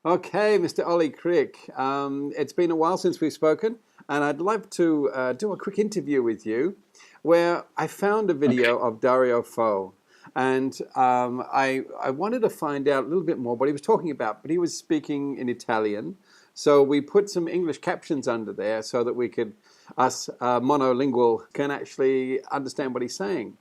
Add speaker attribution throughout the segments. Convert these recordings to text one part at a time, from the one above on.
Speaker 1: Okay, Mr. Olly Crick. It's been a while since we've spoken, and I'd love to do a quick interview with you where I found a
Speaker 2: Okay.
Speaker 1: video of Dario Fo. And I wanted to find out a little bit more what he was talking about, but he was speaking in Italian. So we put some English captions under there so that we could, us monolingual, can actually understand what he's saying.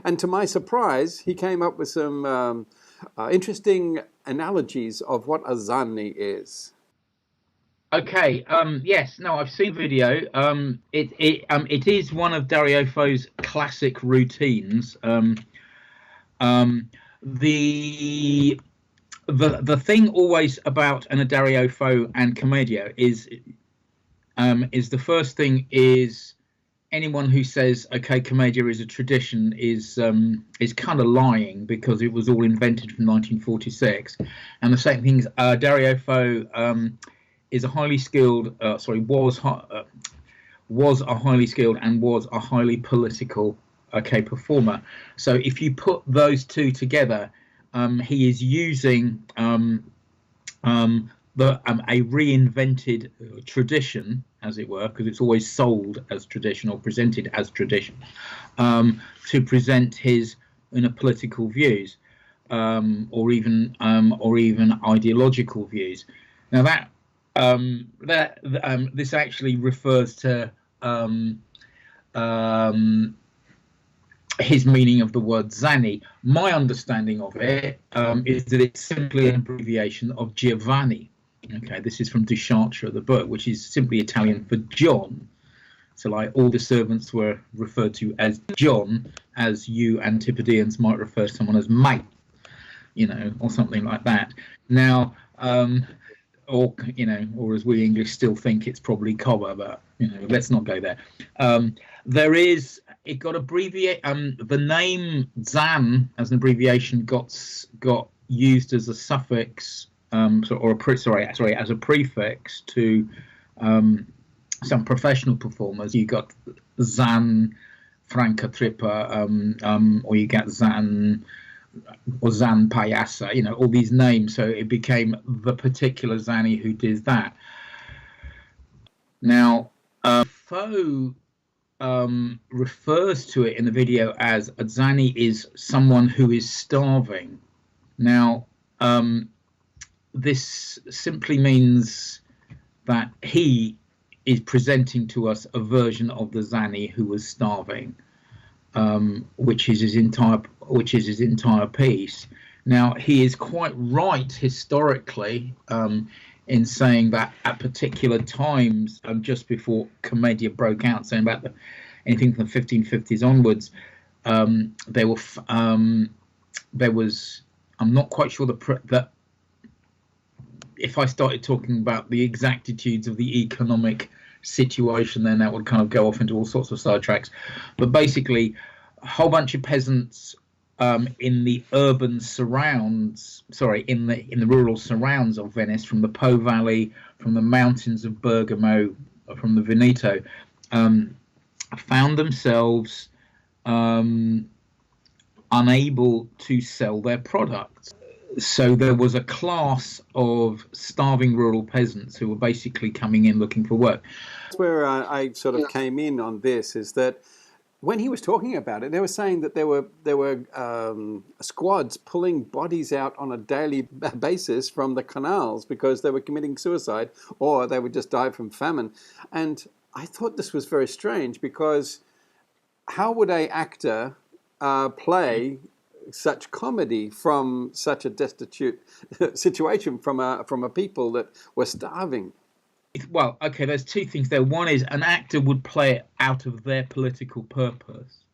Speaker 1: And to my surprise, he came up with some interesting analogies of what a Zanni is.
Speaker 2: Okay. Yes. No, I've seen the video. It is one of Dario Fo's classic routines. Um, the the thing always about an Dario Fo and Commedia is the first thing is anyone who says okay commedia is a tradition is kind of lying because it was all invented from 1946. And the second thing is Dario Fo is a highly skilled was a highly skilled and was a highly political performer. So if you put those two together, he is using a reinvented tradition, as it were, because it's always sold as tradition or presented as tradition, to present his political views, or even ideological views. Now this actually refers to his meaning of the word Zanni. My understanding of it is that it's simply an abbreviation of Giovanni. Okay, this is from Duchartre, the book, which is simply Italian for John. So, like, all the servants were referred to as John, as you Antipodeans might refer to someone as mate, or something like that. Now, or as we English still think it's probably cobber, but let's not go there. It got abbreviate. The name Zan as an abbreviation got used as a suffix, as a prefix to some professional performers. You got Zan Franca Trippa, or you got Zan or Zan Payasa, all these names. So it became the particular Zanni who did that. Now, Fo refers to it in the video as a Zanni is someone who is starving. Now, this simply means that he is presenting to us a version of the Zanni who was starving, which is his entire piece. Now, he is quite right historically in saying that at particular times, just before Commedia broke out, saying about anything from the 1550s onwards, there was. I'm not quite sure that if I started talking about the exactitudes of the economic situation, then that would kind of go off into all sorts of sidetracks. But basically, a whole bunch of peasants in the urban surrounds, in the rural surrounds of Venice, from the Po Valley, from the mountains of Bergamo, from the Veneto, found themselves unable to sell their products. So there was a class of starving rural peasants who were basically coming in looking for work.
Speaker 1: That's where I sort of came in on this, is that when he was talking about it, they were saying that there were squads pulling bodies out on a daily basis from the canals because they were committing suicide or they would just die from famine. And I thought this was very strange, because how would an actor play such comedy from such a destitute situation, from a people that were starving?
Speaker 2: Well, okay, there's two things there. One is an actor would play it out of their political purpose.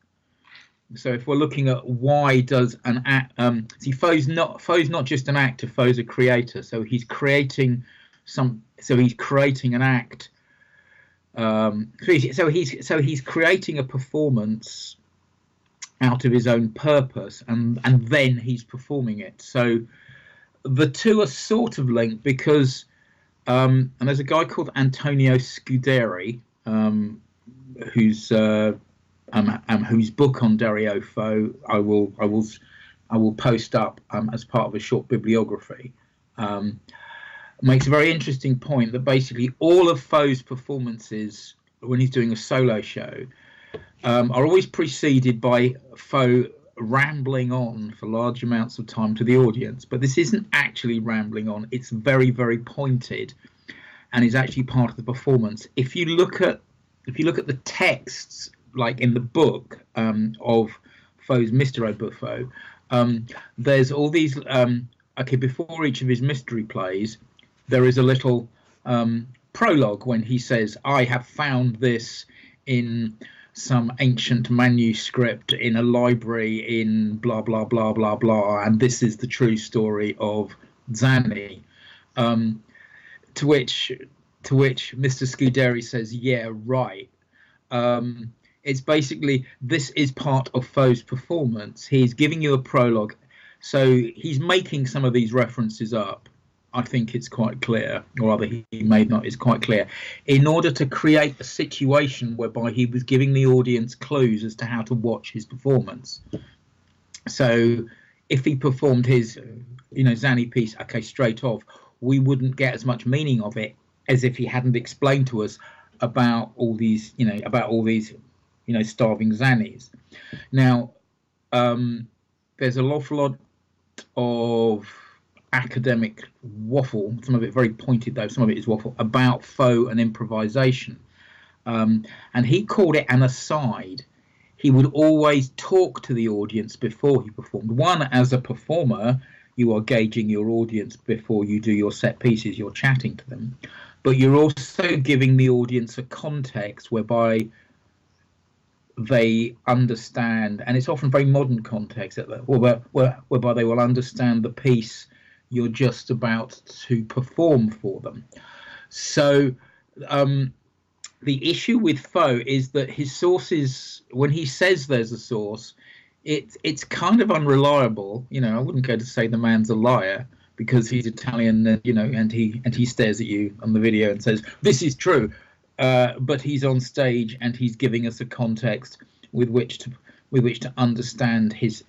Speaker 2: So if we're looking at why does an act, see, Fo's not just an actor. Fo's a creator. So he's creating an act. So he's creating a performance out of his own purpose, and then he's performing it. So the two are sort of linked, because and there's a guy called Antonio Scuderi, whose book on Dario Fo I will post up as part of a short bibliography. makes a very interesting point that basically all of Fo's performances, when he's doing a solo show, are always preceded by Fo rambling on for large amounts of time to the audience. But this isn't actually rambling on. It's very, very pointed, and is actually part of the performance. If you look at the texts, like in the book of Fo's Mr. Obuffo, there's all these. Okay, before each of his mystery plays, there is a little prologue when he says, "I have found this in some ancient manuscript in a library in blah blah blah blah blah, and this is the true story of Zanni." To which Mr. Scuderi says, "Yeah, right." It's basically, this is part of Fo's performance. He's giving you a prologue, so he's making some of these references up. I think it's quite clear, or rather he may not, it's quite clear, in order to create a situation whereby he was giving the audience clues as to how to watch his performance. So if he performed his, Zanni piece, okay, straight off, we wouldn't get as much meaning of it as if he hadn't explained to us about all these, starving Zannis. Now, there's an awful lot of academic waffle, some of it very pointed though, some of it is waffle, about Fo and improvisation. And he called it an aside. He would always talk to the audience before he performed. One, as a performer, you are gauging your audience before you do your set pieces, you're chatting to them. But you're also giving the audience a context whereby they understand, and it's often very modern context, whereby they will understand the piece you're just about to perform for them. So the issue with Fo is that his sources, when he says there's a source, it's kind of unreliable. I wouldn't go to say the man's a liar, because he's Italian, and he stares at you on the video and says this is true, but he's on stage and he's giving us a context with which to understand his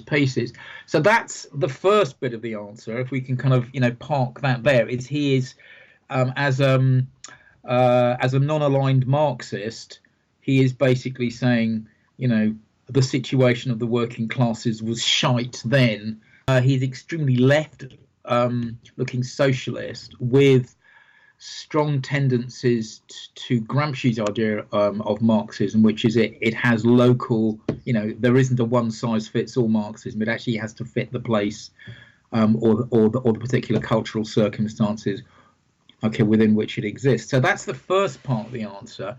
Speaker 2: pieces. So that's the first bit of the answer. If we can kind of park that there, is he is as a non-aligned Marxist, he is basically saying the situation of the working classes was shite then. He's extremely left looking socialist with strong tendencies to Gramsci's idea of Marxism, which is it has local, there isn't a one-size-fits-all Marxism. It actually has to fit the place or the particular cultural circumstances, within which it exists. So that's the first part of the answer.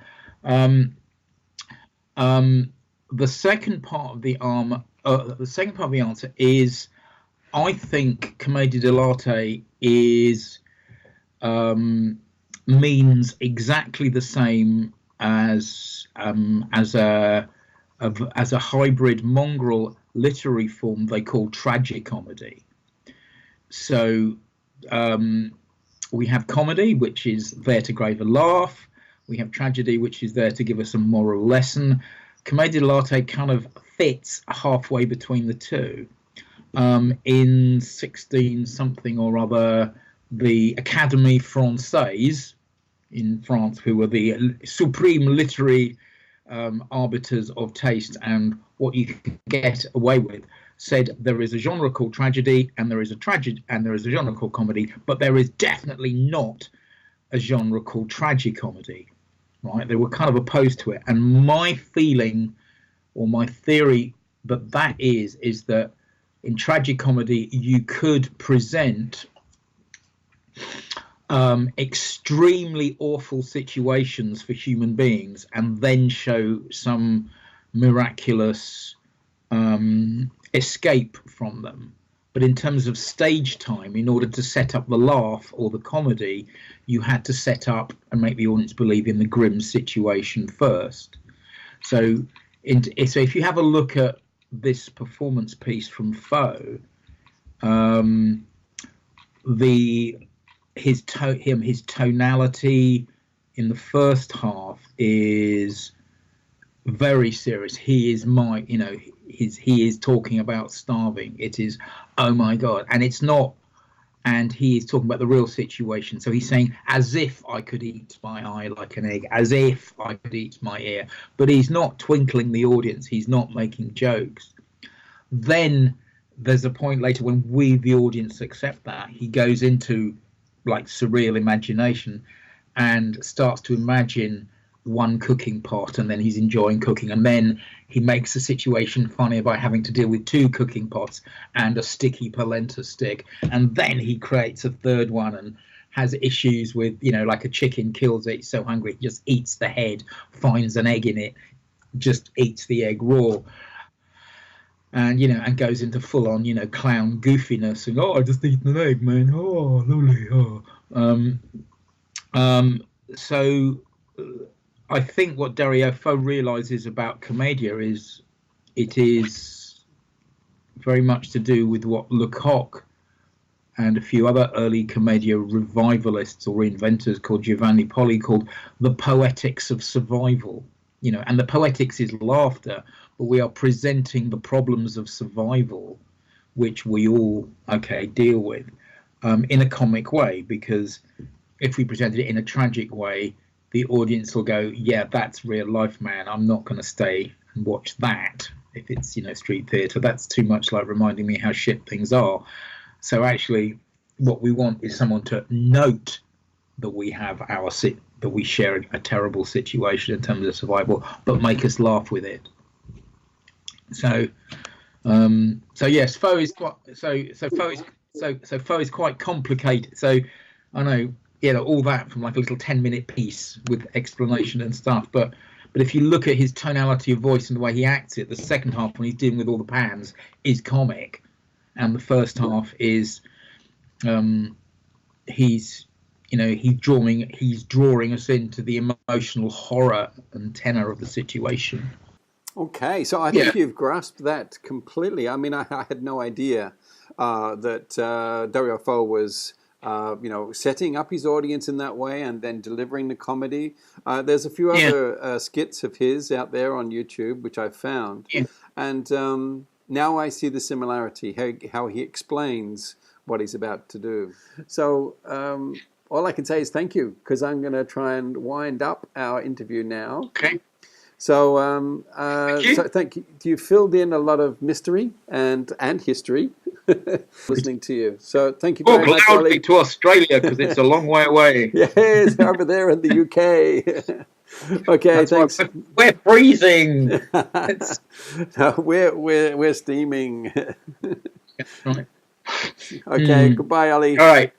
Speaker 2: The second part of the answer is, I think commedia dell'arte means exactly the same as a hybrid mongrel literary form they call tragicomedy. So we have comedy, which is there to grave a laugh. We have tragedy, which is there to give us a moral lesson. Commedia dell'arte kind of fits halfway between the two. In 16 something or other, the Académie Française in France, who were the supreme literary arbiters of taste and what you could get away with, said there is a genre called tragedy and there is a genre called comedy, but there is definitely not a genre called tragicomedy. Right? They were kind of opposed to it, and my feeling or my theory that is that in tragicomedy you could present extremely awful situations for human beings and then show some miraculous escape from them. But in terms of stage time, in order to set up the laugh or the comedy, you had to set up and make the audience believe in the grim situation first. So if you have a look at this performance piece from Fo, his tonality in the first half is very serious. He is he is talking about starving. It is, oh my God, and it's not and he is talking about the real situation. So he's saying, as if I could eat my eye like an egg, as if I could eat my ear. But he's not twinkling the audience. He's not making jokes. Then there's a point later when we, the audience, accept that. He goes into like surreal imagination and starts to imagine one cooking pot, and then he's enjoying cooking, and then he makes the situation funnier by having to deal with 2 cooking pots and a sticky polenta stick, and then he creates a third one and has issues with, you know, like a chicken kills it, he's so hungry he just eats the head, finds an egg in it, just eats the egg raw, and, you know, and goes into full on, you know, clown goofiness and, oh, I just eaten an egg, man, oh lovely, so I think what Dario Fo realizes about commedia is it is very much to do with what Lecoq and a few other early commedia revivalists or reinventors called Giovanni Polli called the poetics of survival. You know, and the poetics is laughter, but we are presenting the problems of survival, which we all, deal with in a comic way, because if we presented it in a tragic way, the audience will go, yeah, that's real life, man. I'm not going to stay and watch that if it's, you know, street theatre. That's too much like reminding me how shit things are. So actually, what we want is someone to note that we have that we share a terrible situation in terms of survival, but make us laugh with it. So, yes, Fo is quite Fo is quite complicated. So, I know. You know, all that from like a little 10-minute piece with explanation and stuff. But if you look at his tonality of voice and the way he acts it, the second half when he's dealing with all the pans is comic, and the first half is he's drawing us into the emotional horror and tenor of the situation.
Speaker 1: Okay, so I think you've grasped that completely. I mean, I had no idea that Dario Fo was setting up his audience in that way and then delivering the comedy. There's a few other skits of his out there on YouTube, which I've found. Yeah. And now I see the similarity, how he explains what he's about to do. So all I can say is thank you, because I'm going to try and wind up our interview now.
Speaker 2: Okay.
Speaker 1: So, thank you. You filled in a lot of mystery and history listening to you. So thank you very much, Olly.
Speaker 2: To Australia, because it's a long way away.
Speaker 1: Yes, over there in the UK. Okay, thanks.
Speaker 2: We're freezing.
Speaker 1: No, we're steaming.
Speaker 2: That's right.
Speaker 1: Okay, goodbye, Olly.
Speaker 2: All right.